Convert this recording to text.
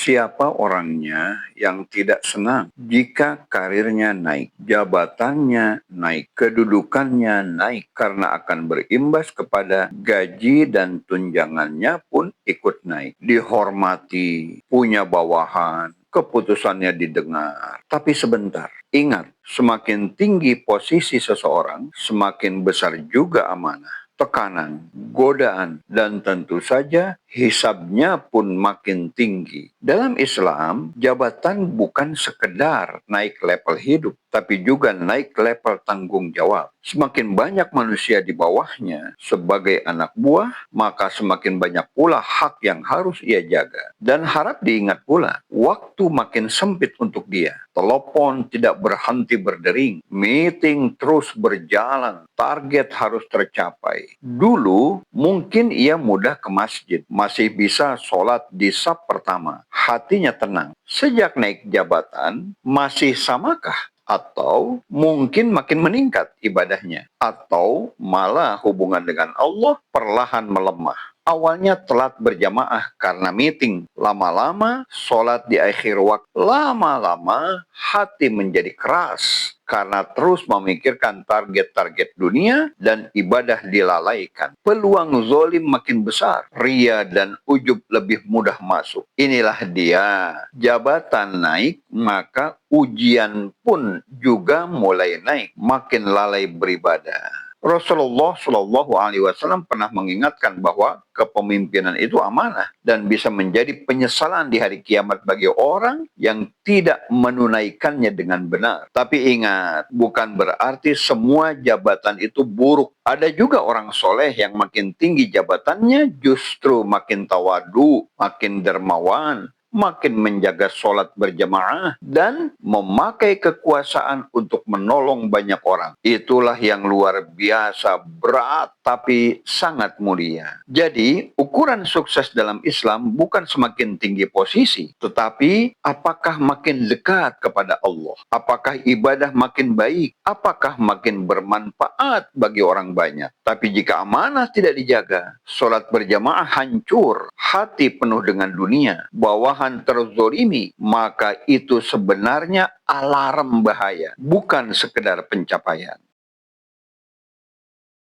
Siapa orangnya yang tidak senang jika karirnya naik, jabatannya naik, kedudukannya naik, karena akan berimbas kepada gaji dan tunjangannya pun ikut naik. Dihormati, punya bawahan, keputusannya didengar. Tapi sebentar, ingat, semakin tinggi posisi seseorang, semakin besar juga amanah, tekanan, godaan, dan tentu saja hisabnya pun makin tinggi. Dalam Islam, jabatan bukan sekedar naik level hidup, tapi juga naik level tanggung jawab. Semakin banyak manusia di bawahnya sebagai anak buah, maka semakin banyak pula hak yang harus ia jaga. Dan harap diingat pula, waktu makin sempit untuk dia. Telepon tidak berhenti berdering, meeting terus berjalan, target harus tercapai. Dulu mungkin ia mudah ke masjid, masih bisa sholat di saf pertama, hatinya tenang. Sejak naik jabatan, masih samakah? Atau mungkin makin meningkat ibadahnya? Atau malah hubungan dengan Allah perlahan melemah? Awalnya telat berjamaah karena meeting. Lama-lama sholat di akhir waktu. Lama-lama hati menjadi keras karena terus memikirkan target-target dunia dan ibadah dilalaikan. Peluang zolim makin besar. Ria dan ujub lebih mudah masuk. Inilah dia. Jabatan naik, maka ujian pun juga mulai naik. Makin lalai beribadah. Rasulullah Shallallahu Alaihi Wasallam pernah mengingatkan bahwa kepemimpinan itu amanah dan bisa menjadi penyesalan di hari kiamat bagi orang yang tidak menunaikannya dengan benar. Tapi ingat, bukan berarti semua jabatan itu buruk. Ada juga orang soleh yang makin tinggi jabatannya justru makin tawadu, makin dermawan, makin menjaga sholat berjamaah, dan memakai kekuasaan untuk menolong banyak orang. Itulah yang luar biasa berat, tapi sangat mulia. Jadi, ukuran sukses dalam Islam bukan semakin tinggi posisi, tetapi apakah makin dekat kepada Allah? Apakah ibadah makin baik? Apakah makin bermanfaat bagi orang banyak? Tapi jika amanah tidak dijaga, sholat berjamaah hancur, hati penuh dengan dunia, bawahan terzolimi, maka itu sebenarnya alarm bahaya, bukan sekedar pencapaian.